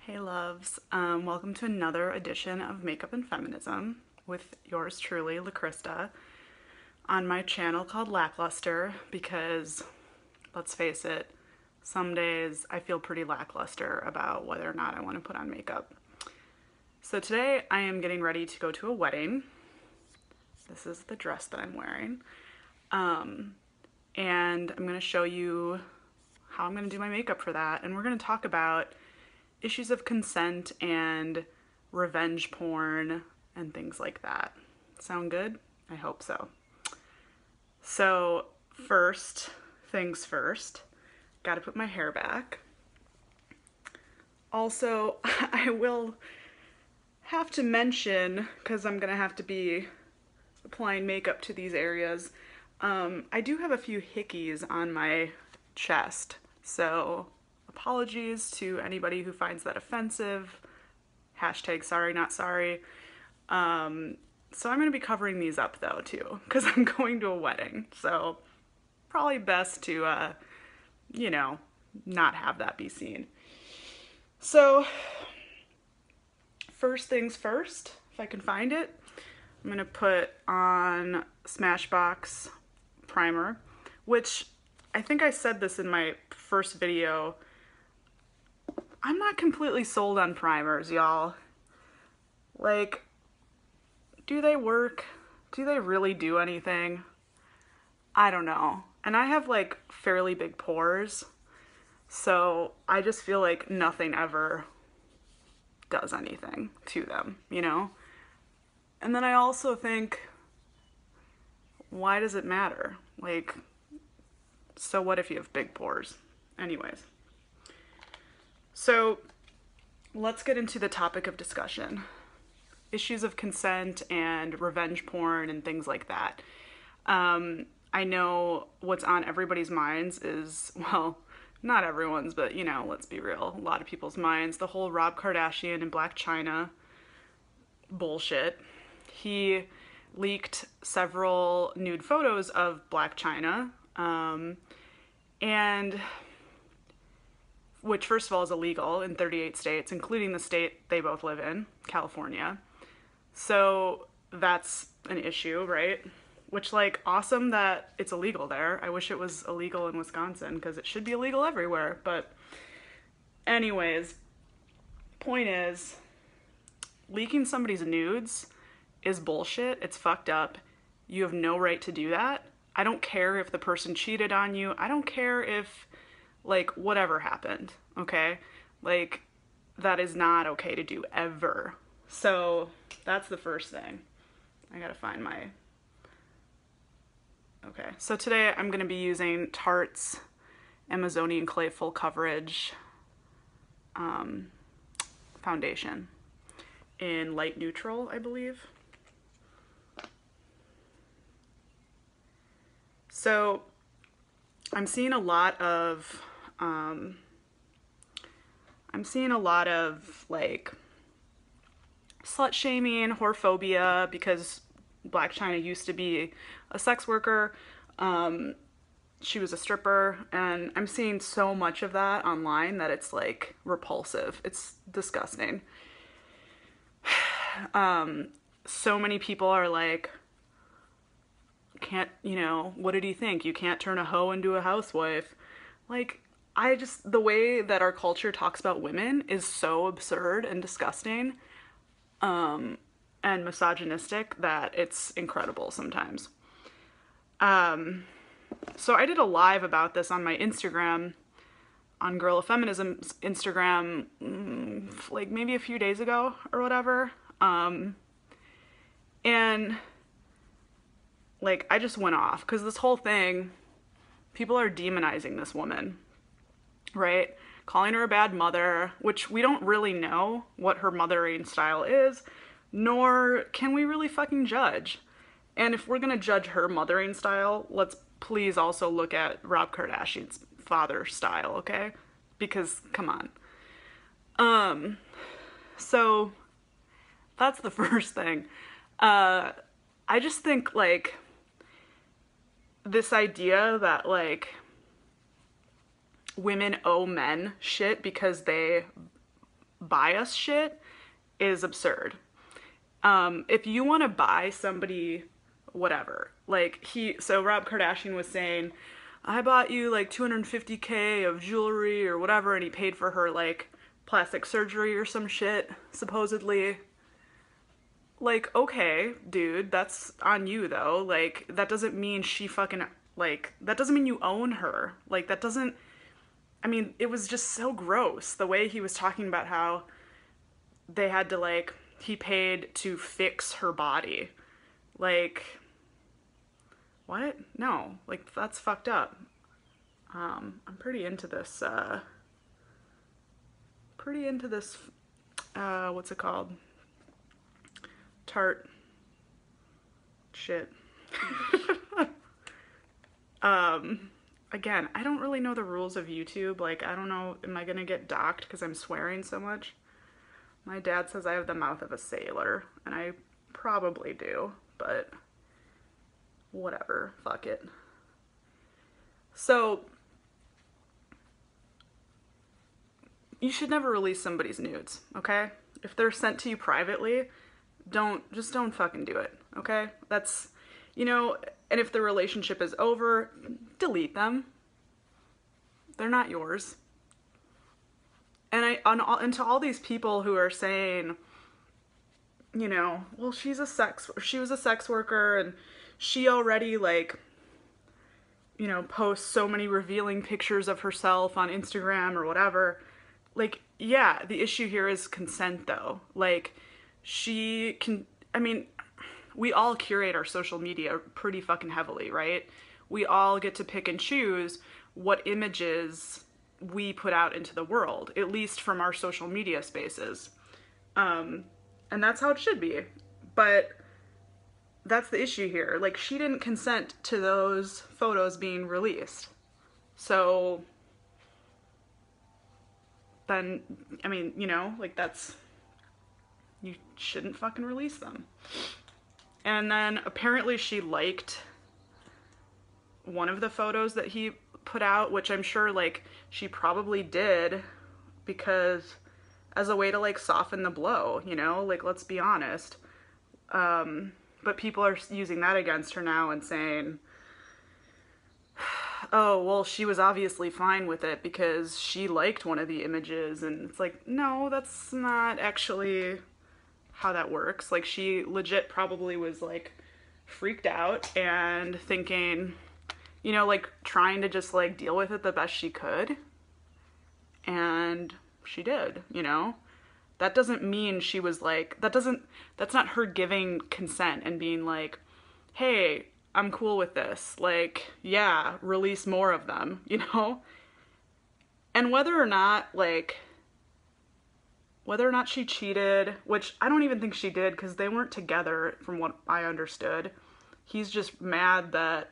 Hey loves, welcome to another edition of Makeup and Feminism with yours truly, Lackluster, on my channel called Lackluster because, let's face it, some days I feel pretty lackluster about whether or not I want to put on makeup. So today I am getting ready to go to a wedding. This is the dress that I'm wearing. And I'm going to show you how I'm going to do my makeup for that, and we're going to talk about issues of consent and revenge porn and things like that. Sound good? I hope so. So first things first, gotta put my hair back. Also, I will have to mention, because I'm gonna have to be applying makeup to these areas, I do have a few hickeys on my chest, so apologies to anybody who finds that offensive. Hashtag sorry, not sorry. So I'm going to be covering these up though too, because I'm going to a wedding. So probably best to, you know, not have that be seen. So first things first, if I can find it, I'm going to put on Smashbox primer, which I think I said this in my first video. I'm not completely sold on primers, y'all. Like, do they work? Do they really do anything? I don't know. And I have like fairly big pores, so I just feel like nothing ever does anything to them, you know? And then I also think, why does it matter? Like, so what if you have big pores? Anyways. So let's get into the topic of discussion. Issues of consent and revenge porn and things like that. I know what's on everybody's minds is, well, not everyone's, but you know, let's be real, a lot of people's minds, the whole Rob Kardashian and Blac Chyna bullshit. He leaked several nude photos of Blac Chyna, and which first of all is illegal in 38 states, including the state they both live in, California. So that's an issue, right? Which, like, awesome that it's illegal there. I wish it was illegal in Wisconsin, because it should be illegal everywhere. But anyways, point is, leaking somebody's nudes is bullshit. It's fucked up. You have no right to do that. I don't care if the person cheated on you. I don't care if, like, whatever happened, okay? Like, that is not okay to do ever. So that's the first thing. I gotta find my... Okay, so today I'm gonna be using Tarte's Amazonian Clay Full Coverage foundation in light neutral, I believe. So I'm seeing a lot of like slut shaming, whorephobia, because Blac Chyna used to be a sex worker. She was a stripper, and I'm seeing so much of that online that it's like repulsive. It's disgusting. So many people are like, can't, you know, what did he think? You can't turn a hoe into a housewife. Like, the way that our culture talks about women is so absurd and disgusting, and misogynistic that it's incredible sometimes. So I did a live about this on my Instagram, on Guerrilla Feminism's Instagram, like maybe a few days ago or whatever. And like, I just went off, because this whole thing, people are demonizing this woman, right? Calling her a bad mother, which we don't really know what her mothering style is, nor can we really fucking judge. And if we're gonna judge her mothering style, let's please also look at Rob Kardashian's father style, okay? Because, come on. So that's the first thing. I just think, like, this idea that, like, women owe men shit because they buy us shit is absurd. If you want to buy somebody whatever, like so Rob Kardashian was saying, I bought you like $250K of jewelry or whatever, and he paid for her like plastic surgery or some shit, supposedly. Like, okay, dude, that's on you though. Like, that doesn't mean she fucking, like, that doesn't mean you own her. Like, that doesn't, I mean, it was just so gross the way he was talking about how they had to, like, he paid to fix her body. Like, what? No, like, that's fucked up. I'm pretty into this, what's it called? Tarte shit. Again, I don't really know the rules of YouTube. Like, I don't know, am I gonna get docked because I'm swearing so much? My dad says I have the mouth of a sailor, and I probably do, but whatever, fuck it. So, you should never release somebody's nudes, okay? If they're sent to you privately, just don't fucking do it, okay? That's, you know, and if the relationship is over, delete them. They're not yours. And to all these people who are saying, you know, well, she was a sex worker and she already, like, you know, posts so many revealing pictures of herself on Instagram or whatever. Like, yeah, the issue here is consent though. Like, she can, I mean, we all curate our social media pretty fucking heavily, right? We all get to pick and choose what images we put out into the world, at least from our social media spaces. And that's how it should be. But that's the issue here. Like, she didn't consent to those photos being released. So then, I mean, you know, like, that's, you shouldn't fucking release them. And then apparently she liked one of the photos that he put out, which I'm sure, like, she probably did because as a way to, like, soften the blow, you know, like, let's be honest. But people are using that against her now and saying, oh, well, she was obviously fine with it because she liked one of the images. And it's like, no, that's not actually how that works. Like, she legit probably was, like, freaked out and thinking, you know, like, trying to just, like, deal with it the best she could. And she did, you know? That doesn't mean she was, like, that's not her giving consent and being like, hey, I'm cool with this. Like, yeah, release more of them, you know? And whether or not she cheated, which I don't even think she did because they weren't together from what I understood. He's just mad that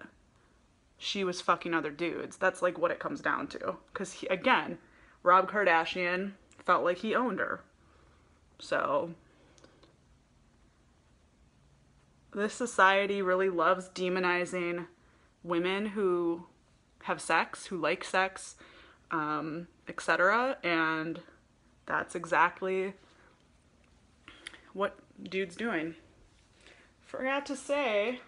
she was fucking other dudes. That's, like, what it comes down to. Because, again, Rob Kardashian felt like he owned her. So, this society really loves demonizing women who have sex, who like sex, etc. And that's exactly what dude's doing. Forgot to say,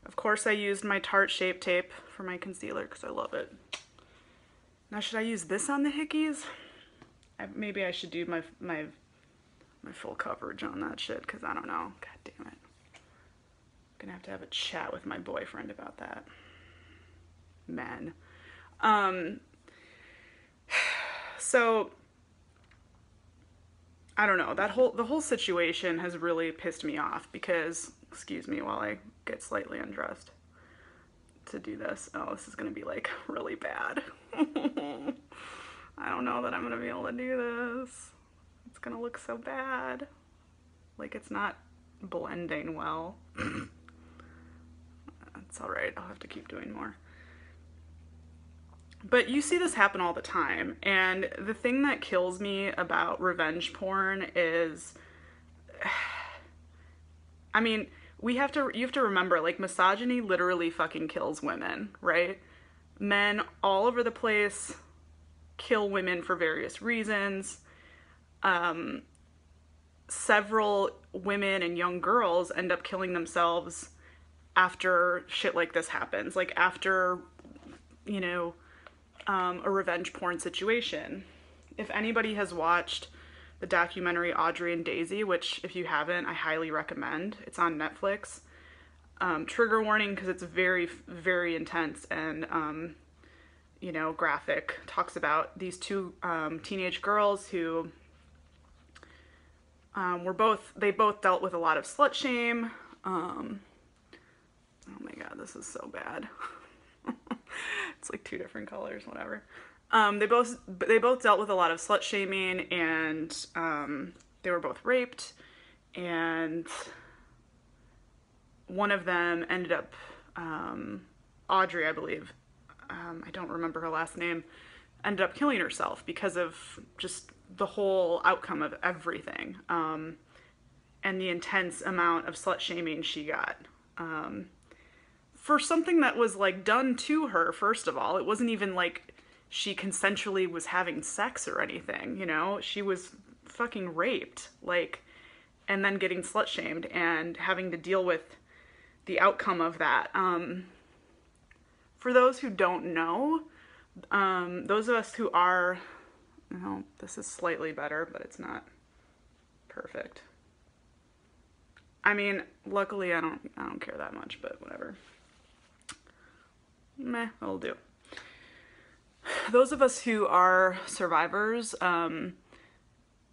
of course I used my Tarte Shape Tape for my concealer because I love it. Now should I use this on the hickeys? Maybe I should do my full coverage on that shit because I don't know. God damn it. I'm gonna have a chat with my boyfriend about that. Men. So I don't know, the whole situation has really pissed me off because, excuse me while I get slightly undressed to do this. Oh, this is gonna be, like, really bad. I don't know that I'm gonna be able to do this. It's gonna look so bad. Like, it's not blending well. It's alright, I'll have to keep doing more. But you see this happen all the time, and the thing that kills me about revenge porn is, I mean, you have to remember, like, misogyny literally fucking kills women, right? Men all over the place kill women for various reasons. several women and young girls end up killing themselves after shit like this happens. Like after, you know, a revenge porn situation. If anybody has watched the documentary Audrey and Daisy, which if you haven't, I highly recommend. It's on Netflix. Trigger warning because it's very, very intense and, you know, graphic. Talks about these two teenage girls who they both dealt with a lot of slut shame. Oh my god, this is so bad. It's like two different colors, whatever. They both dealt with a lot of slut shaming, and they were both raped, and one of them ended up, Audrey, I believe, I don't remember her last name, ended up killing herself because of just the whole outcome of everything, and the intense amount of slut shaming she got. For something that was like done to her, first of all. It wasn't even like she consensually was having sex or anything, you know? She was fucking raped, like, and then getting slut shamed and having to deal with the outcome of that. For those who don't know, those of us who are, you know, this is slightly better, but it's not perfect. I mean, luckily I don't care that much, but whatever. Meh, it'll do. Those of us who are survivors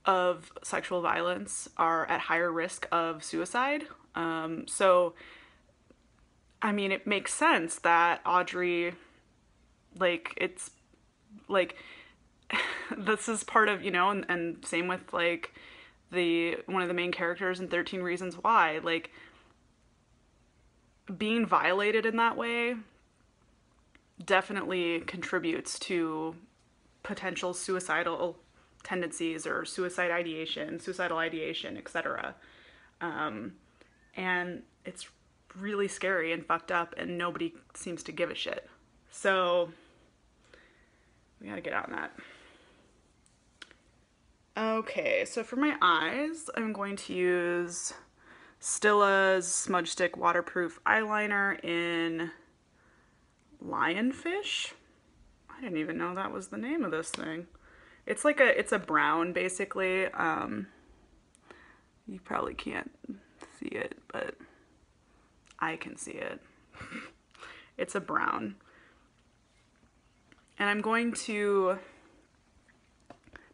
of sexual violence are at higher risk of suicide. So, I mean, it makes sense that Audrey, like, it's, like, this is part of, you know, and same with, like, one of the main characters in 13 Reasons Why, like, being violated in that way definitely contributes to potential suicidal tendencies or suicidal ideation, etc. And it's really scary and fucked up, and nobody seems to give a shit. So we gotta get on that. Okay, so for my eyes, I'm going to use Stilla's Smudge Stick Waterproof Eyeliner in Lionfish. I didn't even know that was the name of this thing. It's like it's a brown, basically. You probably can't see it, but I can see it. It's a brown. And I'm going to,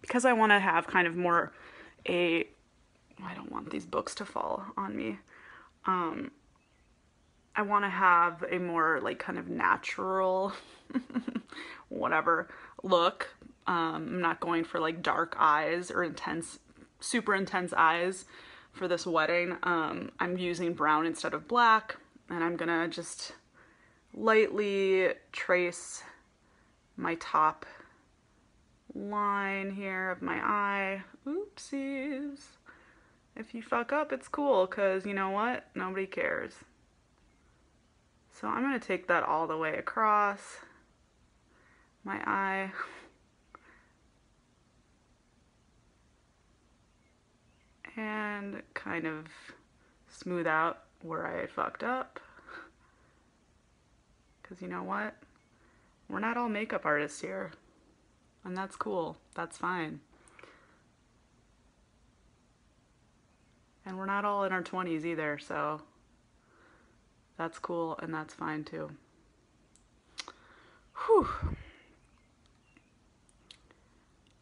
because I want to have kind of more I don't want these books to fall on me. I want to have a more like kind of natural, whatever, look. I'm not going for like dark eyes or super intense eyes for this wedding. I'm using brown instead of black, and I'm gonna just lightly trace my top line here of my eye. Oopsies. If you fuck up, it's cool, because you know what? Nobody cares. So I'm going to take that all the way across my eye. And kind of smooth out where I fucked up. Because you know what? We're not all makeup artists here. And that's cool. That's fine. And we're not all in our 20s either, so that's cool, and that's fine too. Whew.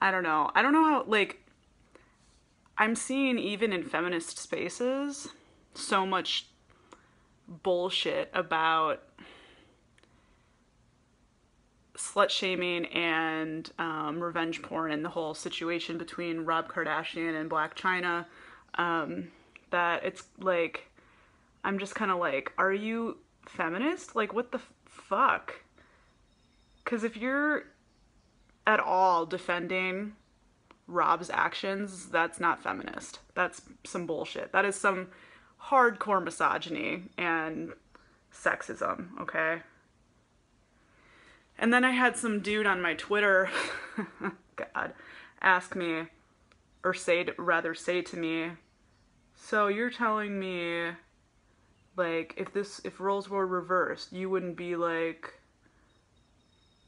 I don't know how, like, I'm seeing even in feminist spaces so much bullshit about slut shaming and revenge porn and the whole situation between Rob Kardashian and Blac Chyna, that it's like, I'm just kind of like, are you feminist? Like, what the fuck? Because if you're at all defending Rob's actions, that's not feminist. That's some bullshit. That is some hardcore misogyny and sexism, okay? And then I had some dude on my Twitter, God, ask me, or rather say to me, so you're telling me, like, if roles were reversed, you wouldn't be like,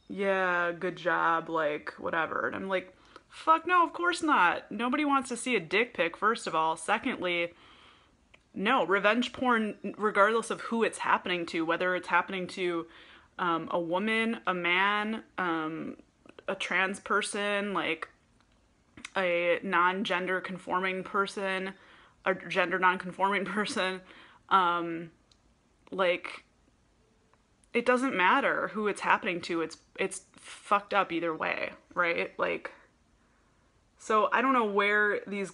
yeah, good job, like, whatever. And I'm like, fuck no, of course not. Nobody wants to see a dick pic, first of all. Secondly, no, revenge porn, regardless of who it's happening to, whether it's happening to a woman, a man, a trans person, like a non-gender conforming person, a gender non-conforming person, like, it doesn't matter who it's happening to. It's fucked up either way, right? Like, so I don't know where these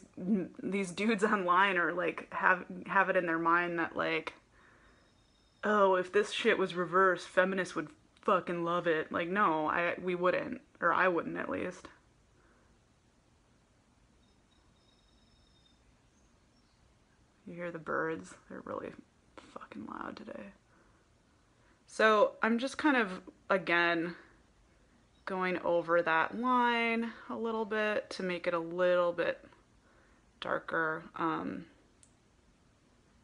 dudes online are like have it in their mind that like, oh, if this shit was reversed, feminists would fucking love it. Like, no, we wouldn't, or I wouldn't at least. You hear the birds? They're really fucking loud today. So I'm just kind of, again, going over that line a little bit to make it a little bit darker.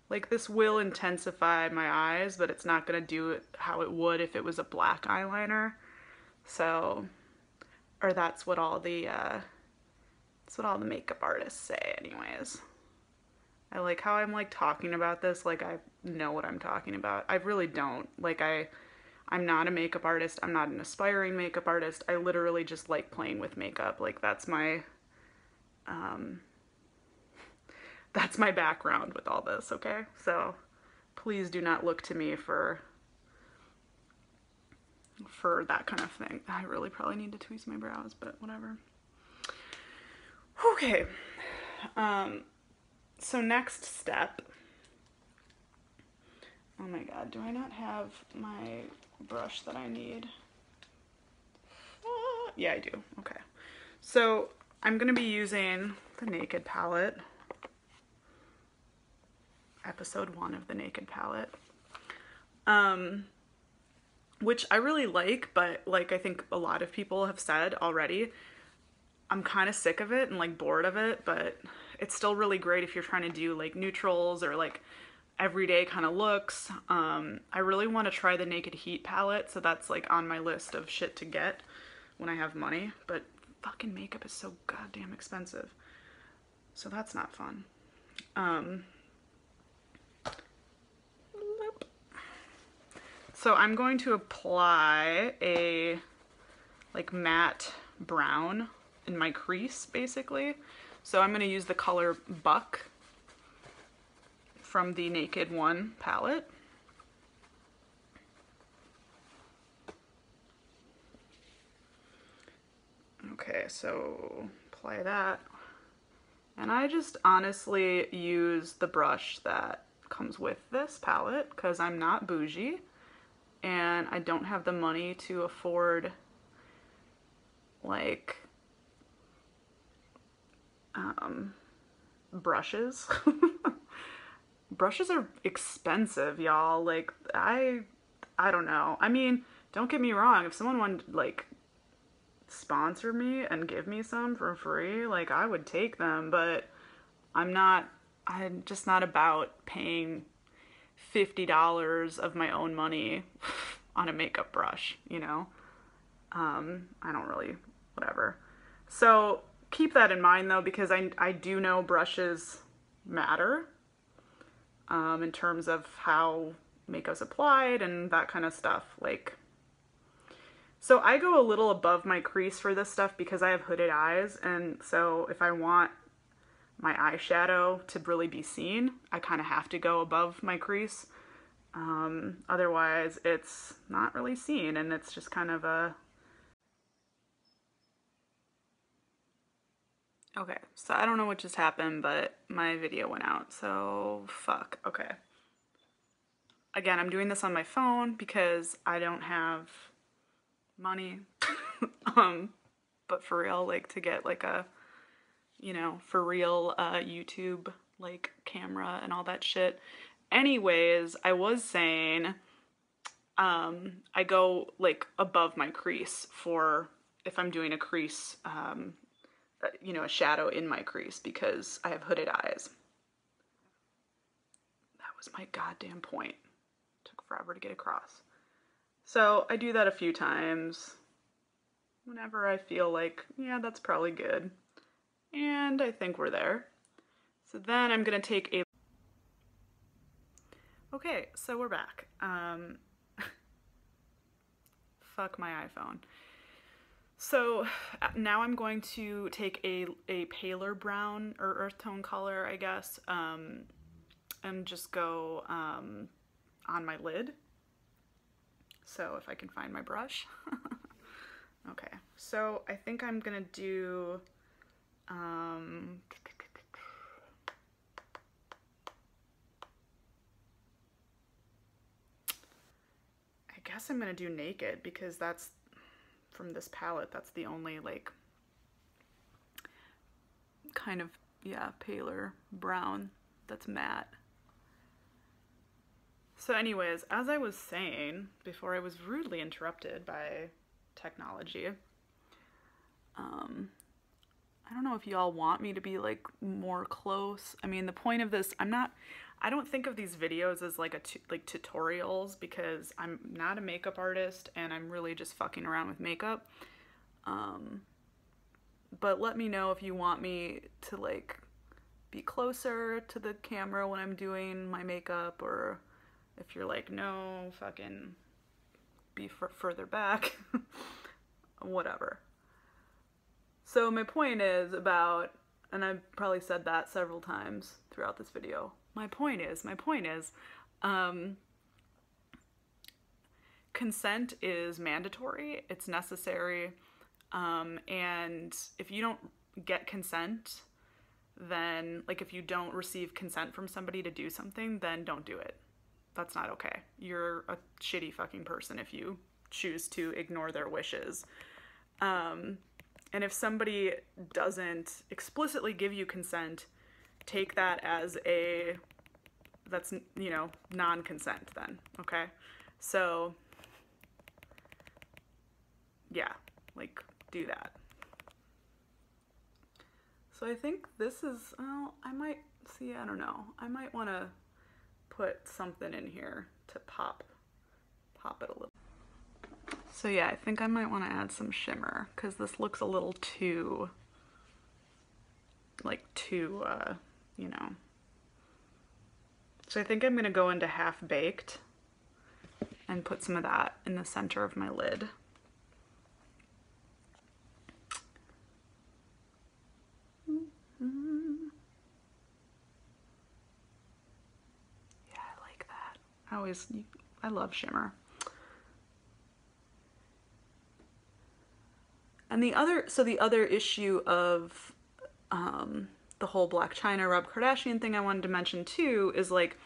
Like, this will intensify my eyes, but it's not going to do it how it would if it was a black eyeliner. So, or that's what all the makeup artists say anyways. I like how I'm like talking about this like I know what I'm talking about. I really don't. Like, I'm not a makeup artist. I'm not an aspiring makeup artist. I literally just like playing with makeup. Like, that's my background with all this, okay? So please do not look to me for that kind of thing. I really probably need to tweeze my brows, but whatever. Okay. So next step. Oh my god, do I not have my brush that I need? Yeah, I do. Okay. So I'm going to be using the Naked palette. Episode 1 of the Naked palette. Which I really like, but like I think a lot of people have said already, I'm kind of sick of it and like bored of it, but it's still really great if you're trying to do like neutrals or like everyday kind of looks. I really want to try the Naked Heat palette, so that's like on my list of shit to get when I have money, but fucking makeup is so goddamn expensive. So that's not fun. So I'm going to apply a like matte brown in my crease basically. So I'm going to use the color Buck from the Naked One palette. Okay, so apply that. And I just honestly use the brush that comes with this palette because I'm not bougie and I don't have the money to afford like brushes. Brushes are expensive, y'all. Like, I don't know. I mean, don't get me wrong. If someone wanted to, like, sponsor me and give me some for free, like, I would take them. But I'm just not about paying $50 of my own money on a makeup brush, you know? I don't really, whatever. So keep that in mind, though, because I do know brushes matter. In terms of how makeup's applied and that kind of stuff. Like, so I go a little above my crease for this stuff because I have hooded eyes, and so if I want my eyeshadow to really be seen, I kind of have to go above my crease. Otherwise it's not really seen, and it's just kind of a... Okay, so I don't know what just happened, but my video went out, so fuck. Okay. Again, I'm doing this on my phone because I don't have money. But for real, like, to get like a, you know, for real YouTube like camera and all that shit. Anyways, I was saying I go like above my crease for if I'm doing a crease you know, a shadow in my crease because I have hooded eyes. That was my goddamn point. Took forever to get across. So I do that a few times whenever I feel like, yeah, that's probably good. And I think we're there. So then I'm gonna take a... Okay, so we're back. Fuck my iPhone. So now I'm going to take a paler brown or earth tone color, I guess, and just go on my lid. So if I can find my brush. Okay, so I think I'm gonna do, I guess I'm gonna do Naked because that's, from this palette, that's the only, like, kind of, yeah, paler brown that's matte. So anyways, as I was saying before I was rudely interrupted by technology, I don't know if y'all want me to be like more close. I mean, the point of this, I don't think of these videos as like like tutorials because I'm not a makeup artist and I'm really just fucking around with makeup. But let me know if you want me to like be closer to the camera when I'm doing my makeup, or if you're like, no, fucking be further back. Whatever. So my point is about, and I've probably said that several times throughout this video, my point is, consent is mandatory, it's necessary, and if you don't get consent, then, like, if you don't receive consent from somebody to do something, then don't do it. That's not okay. You're a shitty fucking person if you choose to ignore their wishes. And if somebody doesn't explicitly give you consent, take that as that's, you know, non-consent then, okay? So, yeah, like, do that. So I think this is, oh, I don't know. I might want to put something in here to pop it a little. So yeah, I think I might want to add some shimmer because this looks a little too, you know. So I think I'm going to go into Half Baked and put some of that in the center of my lid. Yeah, I like that. I love shimmer. And the other issue of the whole Blac Chyna, Rob Kardashian thing I wanted to mention too is, like,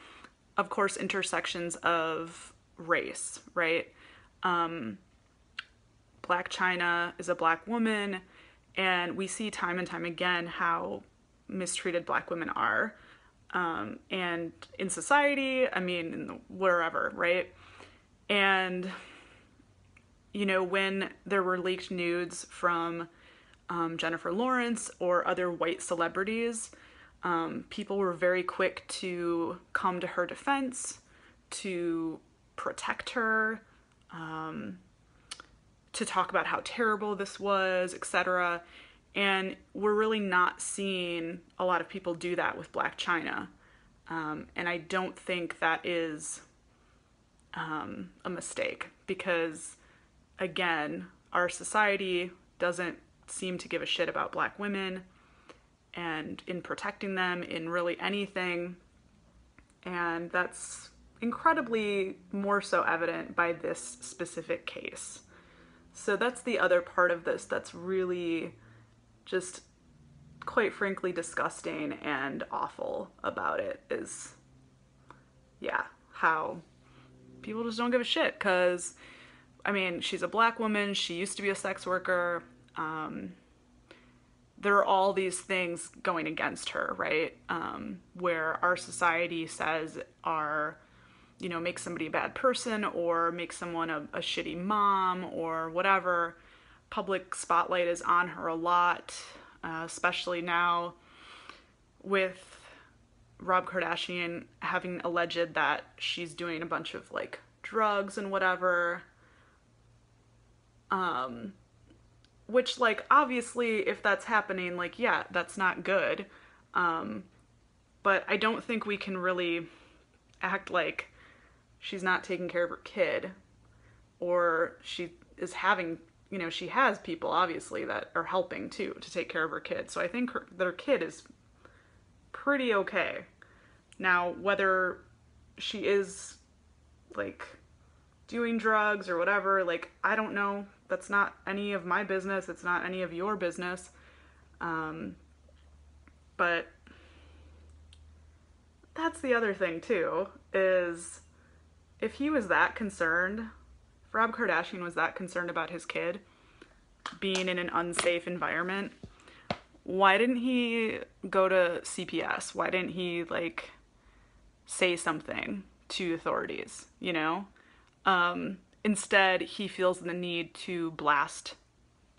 of course, intersections of race, right? Blac Chyna is a black woman, and we see time and time again how mistreated black women are. And in society, I mean, wherever, right? And, you know, when there were leaked nudes from Jennifer Lawrence or other white celebrities, people were very quick to come to her defense, to protect her, to talk about how terrible this was, etc. And we're really not seeing a lot of people do that with Blac Chyna. And I don't think that is a mistake because, again, our society doesn't seem to give a shit about black women and in protecting them in really anything. And that's incredibly more so evident by this specific case. So that's the other part of this that's really just, quite frankly, disgusting and awful about it is, yeah, how people just don't give a shit. Because, I mean, she's a black woman, she used to be a sex worker, there are all these things going against her, right? Where our society says you know, make somebody a bad person or make someone a shitty mom or whatever. Public spotlight is on her a lot. especially now with Rob Kardashian having alleged that she's doing a bunch of like drugs and whatever. Which, like, obviously if that's happening, like, yeah, that's not good. But I don't think we can really act like she's not taking care of her kid, or she is having, you know, she has people obviously that are helping too to take care of her kid. So I think their kid is pretty okay. Now, whether she is like doing drugs or whatever, like, I don't know. That's not any of my business. It's not any of your business. But that's the other thing too, is if he was that concerned, if Rob Kardashian was that concerned about his kid being in an unsafe environment, why didn't he go to CPS? Why didn't he, like, say something to authorities, you know? Instead, he feels the need to blast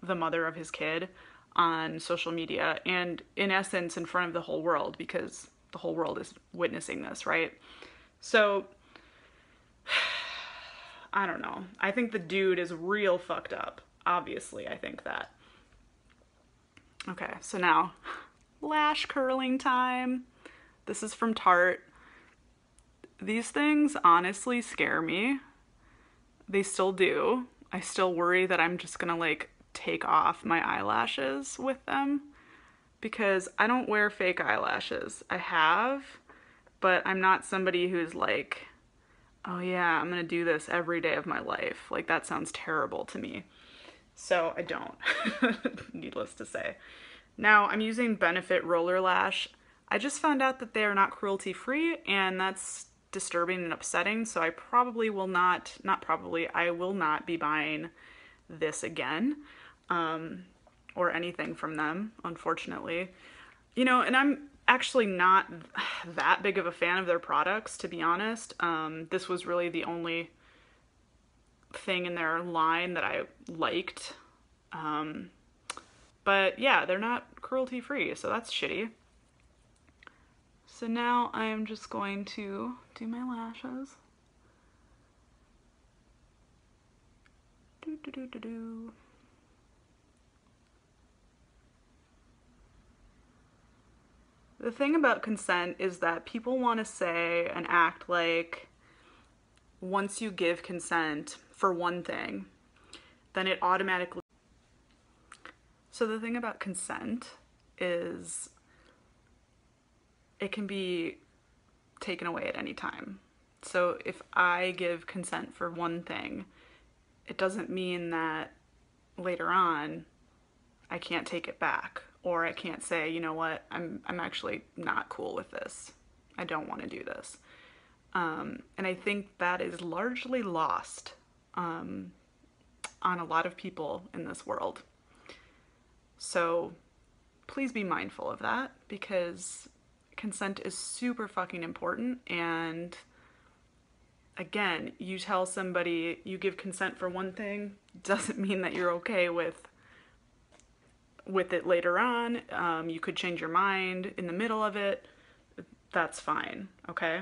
the mother of his kid on social media and, in essence, in front of the whole world, because the whole world is witnessing this, right? So, I don't know. I think the dude is real fucked up. Obviously, I think that. Okay, so now, lash curling time. This is from Tarte. These things honestly scare me. They still do. I still worry that I'm just gonna, like, take off my eyelashes with them, because I don't wear fake eyelashes. I have, but I'm not somebody who's like, oh yeah, I'm gonna do this every day of my life. Like, that sounds terrible to me. So I don't, needless to say. Now I'm using Benefit Roller Lash. I just found out that they are not cruelty free, and that's disturbing and upsetting, so I probably will not I will not be buying this again, or anything from them, unfortunately. You know, and I'm actually not that big of a fan of their products, to be honest. This was really the only thing in their line that I liked. But yeah, they're not cruelty free, so that's shitty. So now I am just going to do my lashes. The thing about consent is that people want to say and act like once you give consent for one thing, then it automatically... So the thing about consent is it can be taken away at any time. So if I give consent for one thing, it doesn't mean that later on I can't take it back, or I can't say, you know what, I'm actually not cool with this. I don't want to do this. And I think that is largely lost on a lot of people in this world. So please be mindful of that, because consent is super fucking important. And again, you tell somebody you give consent for one thing, doesn't mean that you're okay with it later on. You could change your mind in the middle of it. That's fine, okay?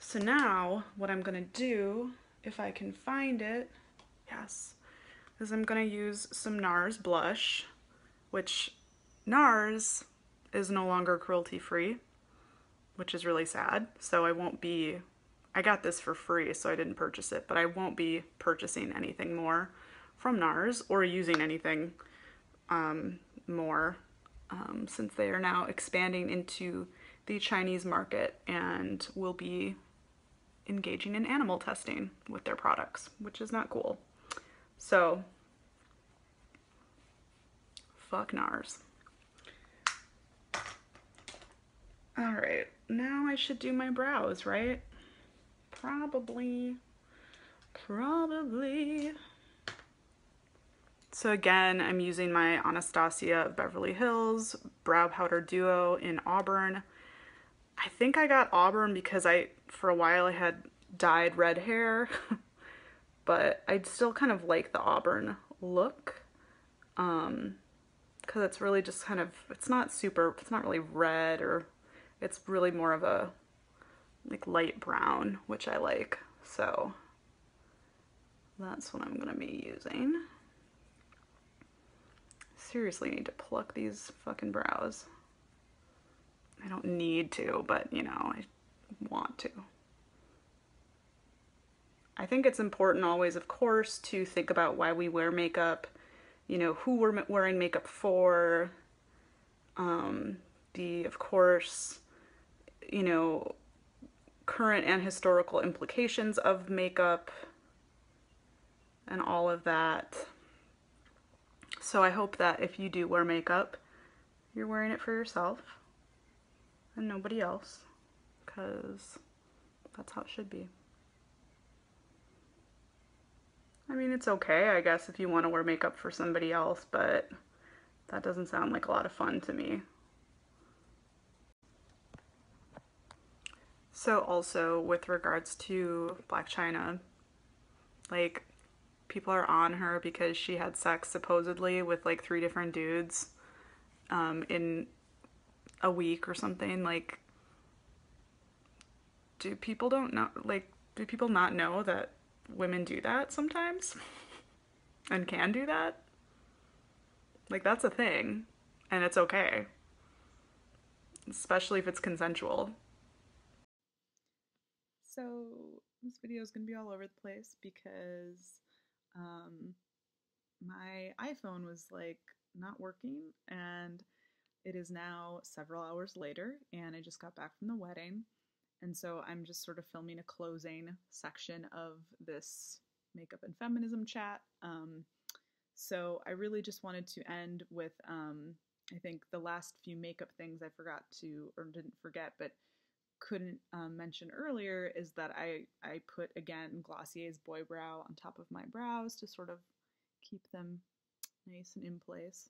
So now what I'm gonna do, if I can find it, yes, is I'm gonna use some Nars blush, which Nars is no longer cruelty free, which is really sad. So I got this for free, so I didn't purchase it, but I won't be purchasing anything more from Nars or using anything more, since they are now expanding into the Chinese market and will be engaging in animal testing with their products, which is not cool. So, fuck Nars. Alright, now I should do my brows, right? Probably. So again, I'm using my Anastasia of Beverly Hills Brow Powder Duo in Auburn. I think I got Auburn because for a while I had dyed red hair, but I'd still kind of like the Auburn look, because because it's really just kind of, it's not really red, or it's really more of a like light brown, which I like. So that's what I'm gonna be using. Seriously need to pluck these fucking brows. I don't need to, but you know, I want to. I think it's important always, of course, to think about why we wear makeup, you know, who we're wearing makeup for, of course, you know, current and historical implications of makeup and all of that. So I hope that if you do wear makeup, you're wearing it for yourself and nobody else, because that's how it should be. I mean, it's okay, I guess, if you want to wear makeup for somebody else, but that doesn't sound like a lot of fun to me. So also, with regards to Blac Chyna, like, people are on her because she had sex supposedly with like 3 different dudes in a week or something. Like, do people not know that women do that sometimes and can do that? Like, that's a thing, and it's okay, especially if it's consensual. So this video is gonna be all over the place because my iPhone was like not working, and it is now several hours later, and I just got back from the wedding, and so I'm just sort of filming a closing section of this makeup and feminism chat. So I really just wanted to end with I think the last few makeup things I forgot to, or didn't forget, but couldn't mention earlier, is that I put, again, Glossier's Boy Brow on top of my brows to sort of keep them nice and in place.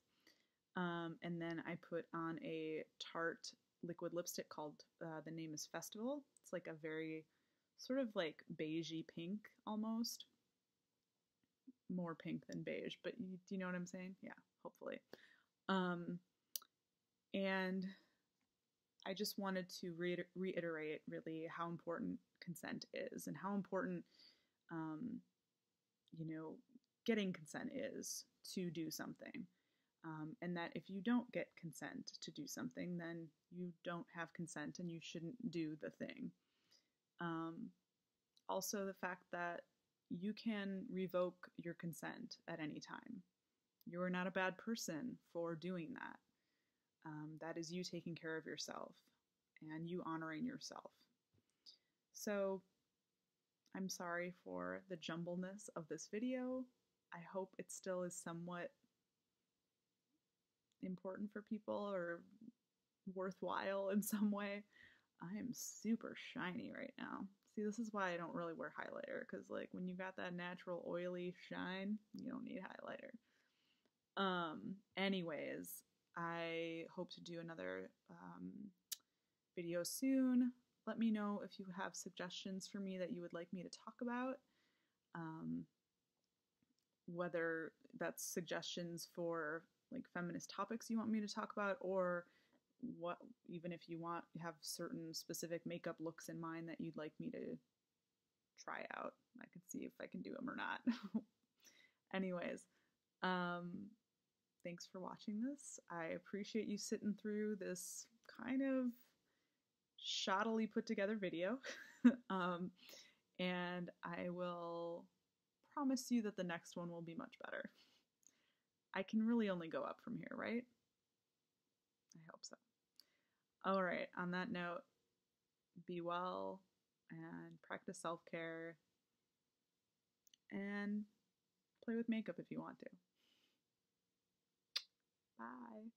And then I put on a Tarte liquid lipstick called, the name is Festival. It's like a very sort of like beigey pink almost. More pink than beige, but do you know what I'm saying? Yeah, hopefully. And I just wanted to reiterate really how important consent is, and how important, you know, getting consent is to do something. And that if you don't get consent to do something, then you don't have consent and you shouldn't do the thing. Also, the fact that you can revoke your consent at any time. You are not a bad person for doing that. That is you taking care of yourself and you honoring yourself. So I'm sorry for the jumbleness of this video. I hope it still is somewhat important for people or worthwhile in some way. I am super shiny right now. See, this is why I don't really wear highlighter, because like when you got that natural oily shine, you don't need highlighter. Anyways, I hope to do another video soon. Let me know if you have suggestions for me that you would like me to talk about. Whether that's suggestions for like feminist topics you want me to talk about, or what, even if you have certain specific makeup looks in mind that you'd like me to try out. I can see if I can do them or not. Anyways, thanks for watching this. I appreciate you sitting through this kind of shoddily put together video. And I will promise you that the next one will be much better. I can really only go up from here, right? I hope so. All right, on that note, be well and practice self-care and play with makeup if you want to. Bye.